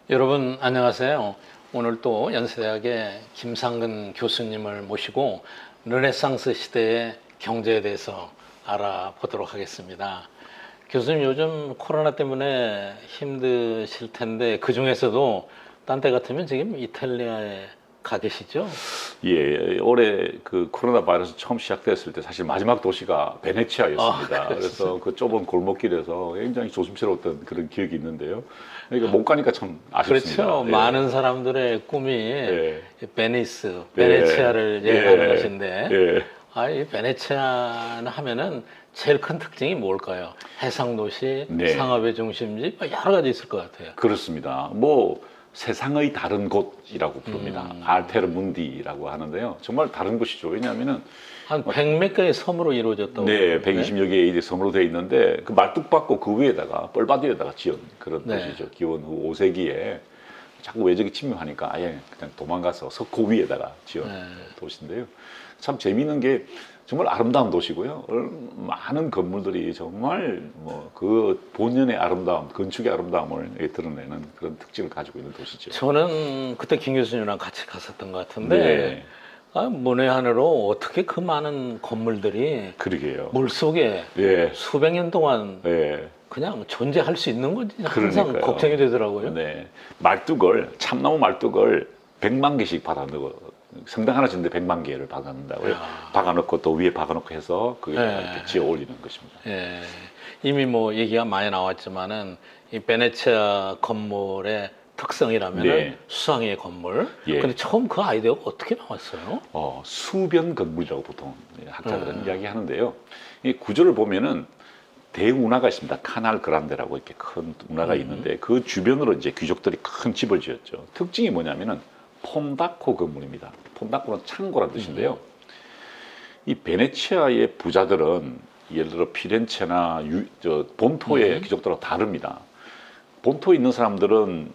여러분 안녕하세요. 오늘 또 연세대학의 김상근 교수님을 모시고 르네상스 시대의 경제에 대해서 알아보도록 하겠습니다. 교수님 요즘 코로나 때문에 힘드실 텐데 그 중에서도 딴 때 같으면 지금 이탈리아에 가 계시죠? 예, 올해 그 코로나 바이러스 처음 시작됐을 때 사실 마지막 도시가 베네치아였습니다. 그래서 그 좁은 골목길에서 굉장히 조심스러웠던 그런 기억이 있는데요. 그러니까 못 가니까 참 아쉽습니다. 그렇죠. 예. 많은 사람들의 꿈이 예. 베니스, 베네치아를 예. 여행하는 예. 것인데 예. 이 베네치아 하면은 제일 큰 특징이 뭘까요? 해상도시, 네. 상업의 중심지, 여러 가지 있을 것 같아요. 그렇습니다. 뭐 세상의 다른 곳이라고 부릅니다. 알테르 문디라고 하는데요. 정말 다른 곳이죠. 왜냐하면은 한 100몇 개의 섬으로 이루어졌다고. 네, 120여 개의 이제 섬으로 되어 있는데 그 말뚝박고 그 위에다가 뻘바디에다가 지은 그런 네. 도시죠. 기원 후 5세기에 자꾸 외적이 침입하니까 아예 그냥 도망가서 석고 위에다가 지은 네. 도시인데요. 참 재미있는 게 정말 아름다운 도시고요. 많은 건물들이 정말 뭐 그 본연의 아름다움, 건축의 아름다움을 드러내는 그런 특징을 가지고 있는 도시죠. 저는 그때 김 교수님이랑 같이 갔었던 것 같은데 네, 모네 안으로 어떻게 그 많은 건물들이 그러게요. 물속에 예, 수백 년 동안 예. 그냥 존재할 수 있는 건지 항상 그러니까요. 걱정이 되더라고요. 네, 말뚝을 참나무 말뚝을 100만 개씩 박아넣고 성당 하나 짓는데 100만 개를 박아놓는다고요. 야. 박아놓고 또 위에 박아놓고 해서 그게 네. 이렇게 지어 올리는 것입니다. 예, 이미 뭐 얘기가 많이 나왔지만은 이 베네치아 건물의 특성이라면 네. 수상의 건물. 예. 근데 처음 그 아이디어가 어떻게 나왔어요? 수변 건물이라고 보통 학자들은 이야기하는데요. 이 구조를 보면은 대운하가 있습니다. 카날 그란데라고 이렇게 큰 운하가 있는데 그 주변으로 이제 귀족들이 큰 집을 지었죠. 특징이 뭐냐면은 폰다코 건물입니다. 폰다코는 창고란 뜻인데요. 이 베네치아의 부자들은 예를 들어 피렌체나 본토의 귀족들하고 다릅니다. 본토에 있는 사람들은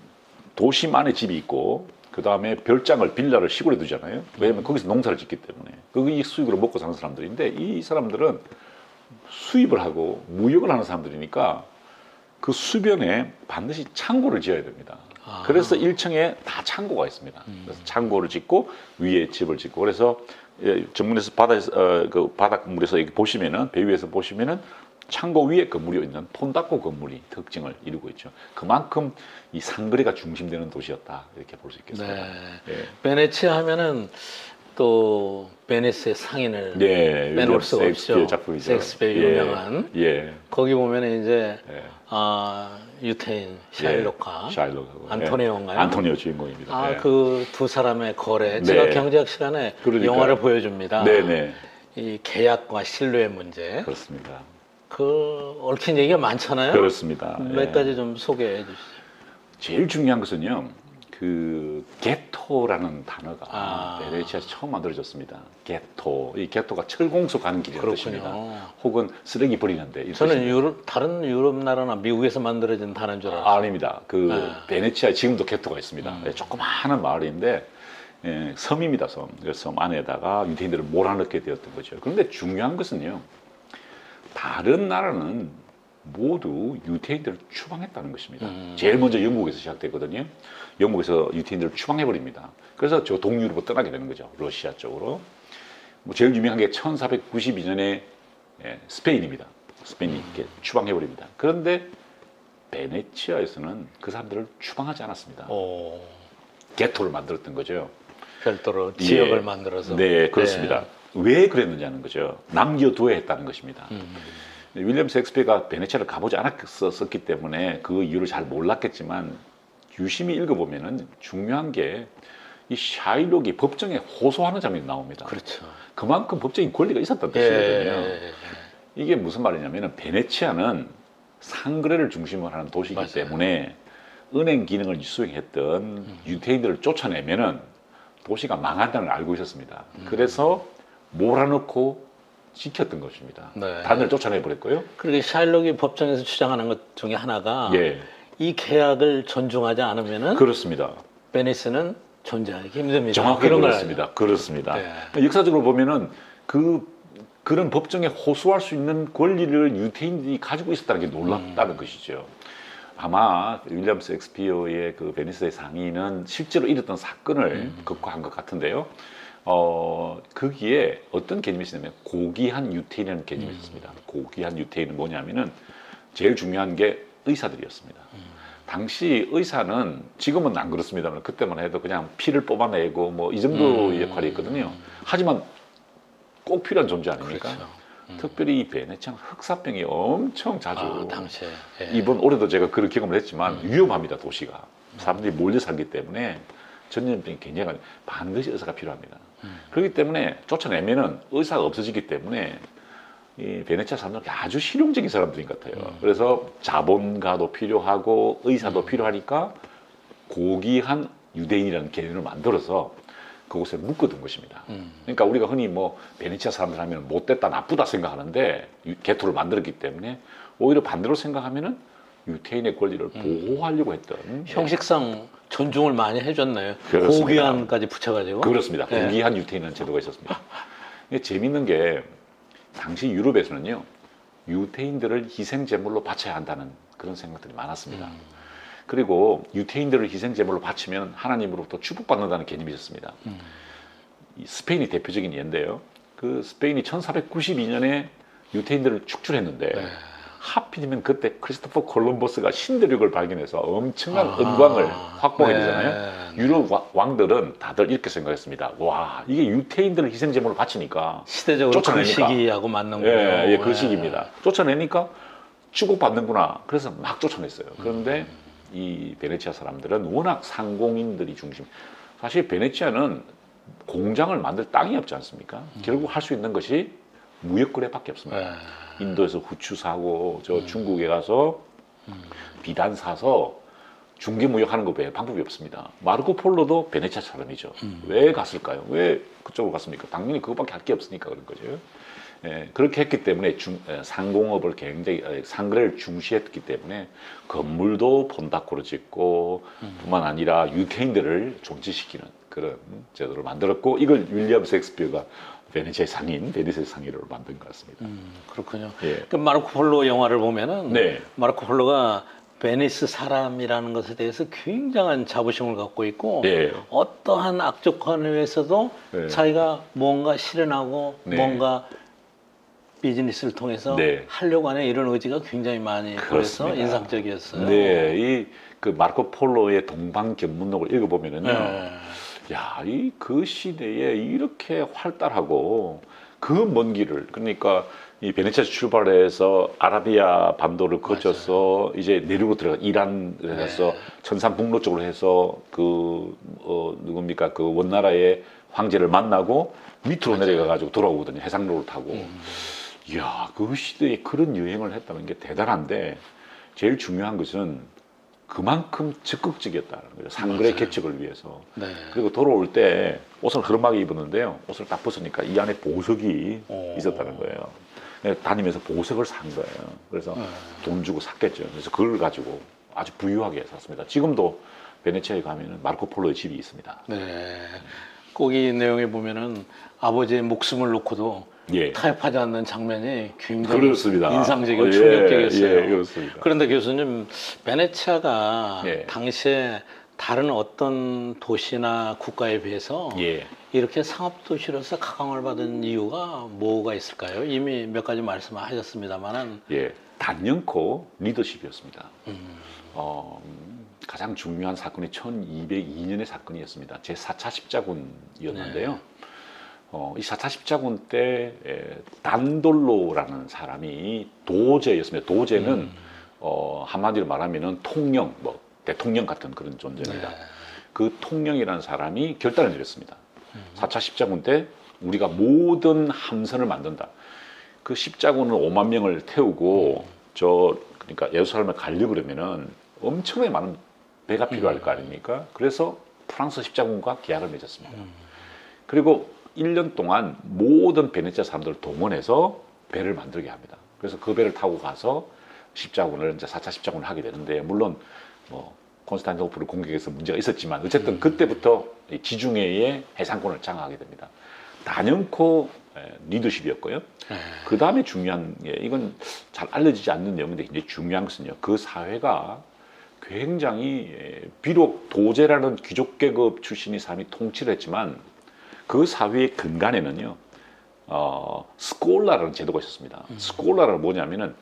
도심 안에 집이 있고 그 다음에 별장을 빌라를 시골에 두잖아요. 왜냐하면 거기서 농사를 짓기 때문에 거기 수익으로 먹고 사는 사람들인데 이 사람들은 수입을 하고 무역을 하는 사람들이니까 그 수변에 반드시 창고를 지어야 됩니다. 그래서 1층에 다 창고가 있습니다. 그래서 창고를 짓고 위에 집을 짓고 그래서 정문에서 바다에서 그 바닷물에서 이렇게 보시면은 배 위에서 보시면은 창고 위에 건물이 있는 폰다코 건물이 특징을 이루고 있죠. 그만큼 이 상거래가 중심되는 도시였다 이렇게 볼 수 있겠습니다. 네. 예. 베네치아 하면은 또 베니스의 상인을 네, 빼놓을 수가 셰익스피어 없죠. 작품이죠. 셰익스피어 예, 유명한. 예, 거기 보면은 이제 예. 유태인 샤일록과 샤일록하고 안토니오인가요? 안토니오 주인공입니다. 예. 그 두 사람의 거래. 네. 제가 경제학 시간에 그러니까요. 영화를 보여줍니다. 네네 이 계약과 신뢰의 문제. 그렇습니다. 그 얽힌 얘기가 많잖아요. 그렇습니다. 몇 예. 가지 좀 소개해 주시죠. 제일 중요한 것은요, 그 게토라는 단어가 베네치아에서 처음 만들어졌습니다. 게토, 이 게토가 철공소 가는 길이라는 그렇군요. 뜻입니다. 혹은 쓰레기 버리는데. 이 저는 뜻입니다. 다른 유럽 나라나 미국에서 만들어진 단어인 줄 알았어요. 아닙니다. 그 베네치아에 지금도 게토가 있습니다. 조그마한 마을인데 섬입니다. 섬. 그래서 섬 안에다가 유태인들을 몰아넣게 되었던 거죠. 그런데 중요한 것은요, 다른 나라는 모두 유태인들을 추방했다는 것입니다. 제일 먼저 영국에서 시작됐거든요. 영국에서 유태인들을 추방해버립니다. 그래서 저 동유럽으로 떠나게 되는 거죠. 러시아 쪽으로. 뭐 제일 유명한 게 1492년에 스페인입니다. 스페인이 이렇게 추방해버립니다. 그런데 베네치아에서는 그 사람들을 추방하지 않았습니다. 게토를 만들었던 거죠. 별도로 지역을 예. 만들어서. 네, 그렇습니다. 왜 그랬느냐는 거죠. 남겨두어야 했다는 것입니다. 윌리엄 셰익스피어가 베네치아를 가보지 않았었기 때문에 그 이유를 잘 몰랐겠지만 유심히 읽어보면은 중요한 게 이 샤일록이 법정에 호소하는 장면이 나옵니다. 그렇죠. 그만큼 법적인 권리가 있었던 뜻이거든요. 이게 무슨 말이냐면은 베네치아는 상거래를 중심으로 하는 도시이기 맞아요. 때문에 은행 기능을 수행했던 유태인들을 쫓아내면은 도시가 망한다는 걸 알고 있었습니다. 그래서 몰아넣고 지켰던 것입니다. 네. 단을 쫓아내버렸고요. 그리고 샤일록이 법정에서 주장하는 것 중에 하나가 예, 이 계약을 존중하지 않으면은 그렇습니다. 베니스는 존재하기 힘듭니다. 정확히 그런 걸 그렇습니다. 그렇습니다. 네. 역사적으로 보면은 그런 법정에 호소할 수 있는 권리를 유태인들이 가지고 있었다는 게 놀랍다는 것이죠. 아마 윌리엄 셰익스피어의 그 베니스의 상인은 실제로 일었던 사건을 극화한 것 같은데요. 거기에 어떤 개념이 있냐면 고귀한 유태인이라는 개념이 있었습니다. 고귀한 유태인은 뭐냐면은 제일 중요한 게 의사들이었습니다. 당시 의사는 지금은 안 그렇습니다만 그때만 해도 그냥 피를 뽑아내고 뭐 이 정도 역할이었거든요. 하지만 꼭 필요한 존재 아닙니까? 그렇죠. 특별히 이 베네치아는 흑사병이 엄청 자주 당시에. 예. 이번 올해도 제가 그런 경험을 했지만 위험합니다. 도시가 사람들이 몰려 살기 때문에 전염병이 굉장히 많이 반드시 의사가 필요합니다. 그렇기 때문에 쫓아내면은 의사가 없어지기 때문에 이 베네치아 사람들은 아주 실용적인 사람들인 것 같아요. 그래서 자본가도 필요하고 의사도 필요하니까 고귀한 유대인이라는 개념을 만들어서 그곳에 묶어둔 것입니다. 그러니까 우리가 흔히 뭐 베네치아 사람들 하면 못됐다, 나쁘다 생각하는데 개토를 만들었기 때문에 오히려 반대로 생각하면은 유태인의 권리를 보호하려고 했던 형식상 존중을 많이 해줬네요. 그렇습니다. 고귀한까지 붙여가지고. 그렇습니다. 예. 고귀한 유태인이라는 제도가 있었습니다. 이게 재밌는 게 당시 유럽에서는요 유태인들을 희생 제물로 바쳐야 한다는 그런 생각들이 많았습니다. 그리고 유태인들을 희생 제물로 바치면 하나님으로부터 축복받는다는 개념이 있었습니다. 이 스페인이 대표적인 예인데요. 그 스페인이 1492년에 유태인들을 축출했는데 하필이면 그때 크리스토퍼 콜럼버스가 신대륙을 발견해서 엄청난 은광을 확보하게 되잖아요. 유럽 왕들은 다들 이렇게 생각했습니다. 와, 이게 유태인들을 희생제물로 바치니까 시대적으로 그 쫓아내니까. 시기하고 맞는 예, 거예요. 예, 그 시기입니다. 쫓아내니까 축복받는구나. 그래서 막 쫓아냈어요. 그런데 이 베네치아 사람들은 워낙 상공인들이 중심. 사실 베네치아는 공장을 만들 땅이 없지 않습니까? 결국 할 수 있는 것이 무역거래밖에 없습니다. 인도에서 후추 사고 저 중국에 가서 비단 사서 중개 무역하는 것 외에 방법이 없습니다. 마르코 폴로도 베네치아 사람이죠. 왜 갔을까요? 왜 그쪽으로 갔습니까? 당연히 그것밖에 할 게 없으니까 그런 거죠. 예, 그렇게 했기 때문에 상공업을 굉장히 상거래를 중시했기 때문에 건물도 폰다코로 짓고 뿐만 아니라 유태인들을 존재시키는 그런 제도를 만들었고 이걸 윌리엄 셰익스피어가 베네치아의 상인, 베니스의 상인으로 만든 것 같습니다. 그렇군요. 예. 그 마르코 폴로 영화를 보면은 네. 마르코 폴로가 베니스 사람이라는 것에 대해서 굉장한 자부심을 갖고 있고 네. 어떠한 악조건에 의해서도 네. 자기가 뭔가 실현하고 네. 뭔가 비즈니스를 통해서 네. 하려고 하는 이런 의지가 굉장히 많이 보여서 그렇습니다. 인상적이었어요. 네, 이 그 마르코 폴로의 동방견문록을 읽어보면은요, 야, 이 그 시대에 이렇게 활달하고 그 먼 길을 그러니까 이 베네치아 출발해서 아라비아 반도를 거쳐서 이제 내륙으로 들어가 이란을 해서 천산북로 쪽으로 해서 그 누굽니까 그 원나라의 황제를 만나고 밑으로 내려가 가지고 돌아오거든요. 해상로를 타고. 이야, 그 시대에 그런 여행을 했다는 게 대단한데 제일 중요한 것은 그만큼 적극적이었다는 거죠. 상거래 개척을 위해서. 네. 그리고 돌아올 때 옷을 흐름하게 입었는데요. 옷을 딱 벗으니까 이 안에 보석이 있었다는 거예요. 네, 다니면서 보석을 산 거예요. 그래서 돈 주고 샀겠죠. 그래서 그걸 가지고 아주 부유하게 샀습니다. 지금도 베네치아에 가면은 마르코 폴로의 집이 있습니다. 네. 꼭 이 내용에 보면은 아버지의 목숨을 놓고도 예. 타협하지 않는 장면이 굉장히 그렇습니다. 인상적이고 예, 충격적이었어요. 예, 그렇습니다. 그런데 교수님, 베네치아가 예. 당시에 다른 어떤 도시나 국가에 비해서 예. 이렇게 상업도시로서 각광을 받은 이유가 뭐가 있을까요? 이미 몇 가지 말씀하셨습니다만은 예. 단연코 리더십이었습니다. 가장 중요한 사건이 1202년의 사건이었습니다. 제4차 십자군이었는데요. 이 4차 십자군 때 단돌로라는 사람이 도제였습니다. 도제는 한마디로 말하면은 통령, 뭐 대통령 같은 그런 존재입니다. 네. 그 통령이라는 사람이 결단을 내렸습니다. 4차 십자군 때 우리가 모든 함선을 만든다. 그 십자군을 5만 명을 태우고 그러니까 예루살렘을 가려고 그러면은 엄청나게 많은 배가 필요할 거 아닙니까? 그래서 프랑스 십자군과 계약을 맺었습니다. 그리고 1년 동안 모든 베네치아 사람들을 동원해서 배를 만들게 합니다. 그래서 그 배를 타고 가서 십자군을 이제 4차 십자군을 하게 되는데 물론 뭐 콘스탄티노플을 공격해서 문제가 있었지만 어쨌든 그때부터 지중해의 해상권을 장악하게 됩니다. 단연코 리더십이었고요. 그 다음에 중요한 게 이건 잘 알려지지 않는 내용인데 굉장히 중요한 것은요. 그 사회가 굉장히 비록 도제라는 귀족 계급 출신의 사람이 통치를 했지만 그 사회의 근간에는요 스콜라라는 제도가 있었습니다. 스콜라는 뭐냐면은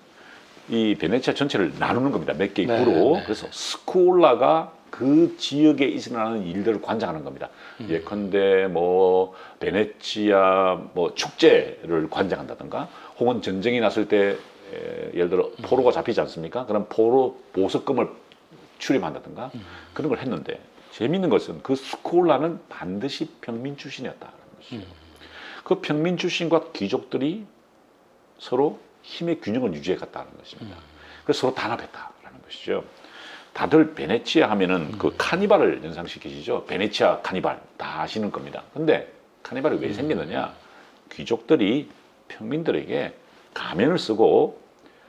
이 베네치아 전체를 나누는 겁니다. 몇 개의 네, 구로. 네. 그래서 스콜라가 그 지역에 일어나는 일들을 관장하는 겁니다. 예컨대 뭐 베네치아 뭐 축제를 관장한다든가, 혹은 전쟁이 났을 때 예를 들어 포로가 잡히지 않습니까? 그럼 포로 보석금을 출입한다든가 그런 걸 했는데, 재미있는 것은 그 스콜라는 반드시 평민 출신이었다는 것이죠. 그 평민 출신과 귀족들이 서로 힘의 균형을 유지해 갔다는 것입니다. 그래서 서로 단합했다라는 것이죠. 다들 베네치아 하면은 그 카니발을 연상시키시죠. 베네치아 카니발 다 아시는 겁니다. 근데 카니발이 왜 생겼느냐? 귀족들이 평민들에게 가면을 쓰고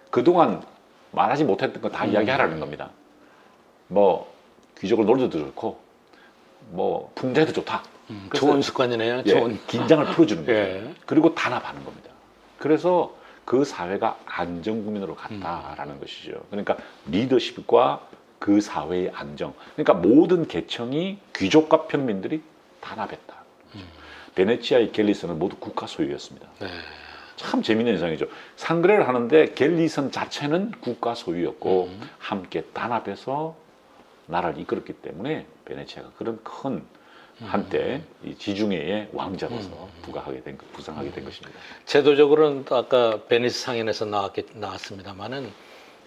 그동안 말하지 못했던 거 다 이야기하라는 겁니다. 뭐 귀족을 놀려도 좋고 뭐 풍자해도 좋다. 좋은 습관이네요. 예, 좋은. 긴장을 풀어주는 거죠. 예. 그리고 단합하는 겁니다. 그래서 그 사회가 안정국민으로 갔다라는 것이죠. 그러니까 리더십과 그 사회의 안정. 그러니까 모든 계층이 귀족과 평민들이 단합했다. 베네치아의 갤리선은 모두 국가 소유였습니다. 네. 참 재미있는 현상이죠. 상그레를 하는데 갤리선 자체는 국가 소유였고 함께 단합해서 나라를 이끌었기 때문에 베네치아가 그런 큰 한때 이 지중해의 왕자로서 부상하게 된 것입니다. 제도적으로는 또 아까 베니스 상인에서 나왔습니다만은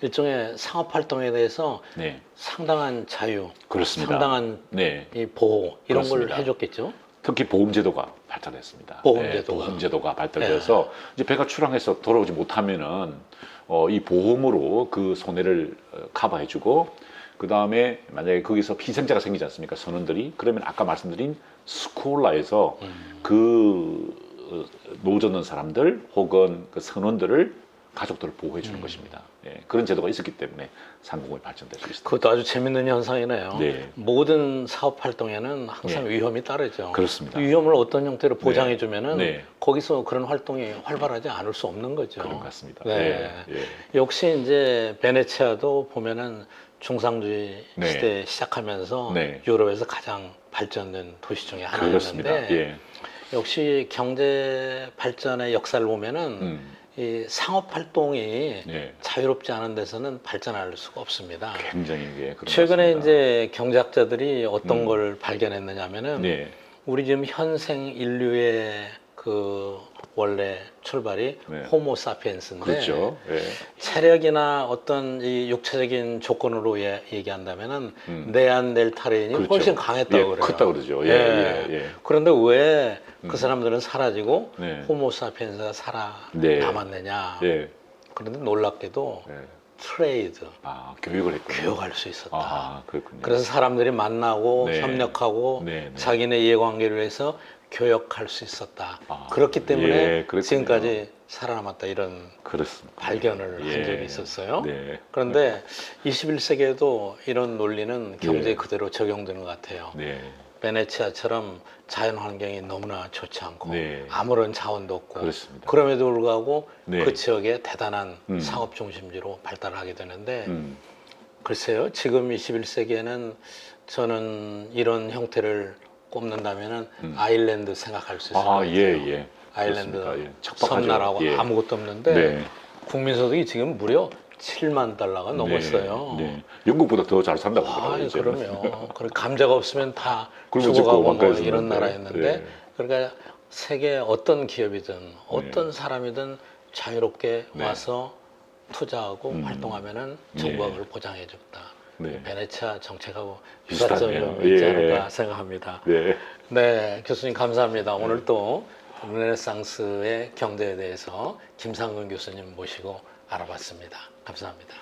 일종의 상업 활동에 대해서 네, 상당한 자유, 그렇습니다. 상당한 네, 이 보호 이런 그렇습니다. 걸 해줬겠죠. 특히 보험제도가 발달했습니다. 보험제도가. 네, 보험제도가 발달돼서 이제 배가 출항해서 돌아오지 못하면은 이 보험으로 그 손해를 커버해주고, 그 다음에 만약에 거기서 희생자가 생기지 않습니까? 선원들이. 그러면 아까 말씀드린 스콜라에서 그 노젓는 사람들 혹은 그 선원들을 가족들을 보호해 주는 것입니다. 예, 그런 제도가 있었기 때문에 상공을 발전될 수 있습니다. 그것도 아주 재밌는 현상이네요. 네. 모든 사업 활동에는 항상 위험이 따르죠. 그렇습니다. 위험을 어떤 형태로 보장해 주면은 네. 거기서 그런 활동이 활발하지 않을 수 없는 거죠. 그런 것 같습니다. 네. 예, 예. 역시 이제 베네치아도 보면은 중상주의 네. 시대 시작하면서 네. 유럽에서 가장 발전된 도시 중에 그렇습니다. 하나였는데 예. 역시 경제 발전의 역사를 보면은 이 상업 활동이 예. 자유롭지 않은 데서는 발전할 수가 없습니다. 굉장히 그런 것 최근에 같습니다. 이제 경제학자들이 어떤 걸 발견했느냐면은 네. 우리 지금 현생 인류의 그 원래 출발이 네. 호모 사피엔스인데 그렇죠. 예. 체력이나 어떤 이 육체적인 조건으로 얘기한다면은 네안델타린이 그렇죠. 훨씬 강했다고 예, 그래요. 컸다 그러죠. 예, 예. 예, 예. 그런데 왜 그 사람들은 사라지고 네. 호모 사피엔스가 네. 살아남았느냐? 예. 그런데 놀랍게도 예. 트레이드, 아, 교육을 했군요. 교역할 수 있었다. 아, 그렇군요. 그래서 사람들이 만나고 네. 협력하고 네, 네. 자기네 이해관계를 위해서 교역할 수 있었다. 아, 그렇기 때문에 예, 그렇군요. 지금까지 살아남았다 이런 그렇습니다. 발견을 예. 한 적이 있었어요. 네. 그런데 21세기에도 이런 논리는 경제에 예. 그대로 적용되는 것 같아요. 네. 베네치아처럼 자연 환경이 너무나 좋지 않고 네. 아무런 자원도 없고 그렇습니다. 그럼에도 불구하고 네. 그 지역에 대단한 음. 상업 중심지로 발달하게 되는데 음. 글쎄요, 지금 21세기에는 저는 이런 형태를 꼽는다면은 아일랜드 생각할 수 있을 것 아, 같아요. 예, 예. 아일랜드 그렇습니다. 예. 척박하죠. 섬나라고 예. 아무것도 없는데 네. 국민소득이 지금 무려 7만 달러가 넘었어요. 네. 네. 영국보다 더 잘 산다고 아, 하더라고요. 이제는. 그럼요. 그리고 감자가 없으면 다 굶어 죽고 죽어가고 뭐 왕가에서 이런 사는데. 나라였는데 예. 그러니까 세계 어떤 기업이든 어떤 사람이든 자유롭게 네. 와서 투자하고 활동하면은 정부가 그걸 보장해 줬다. 네. 베네치아 정책하고 비슷하네요. 유사점이 좀 있지 예. 않을까 생각합니다. 네. 네, 교수님 감사합니다. 오늘 또 르네상스의 경제에 대해서 김상근 교수님 모시고 알아봤습니다. 감사합니다.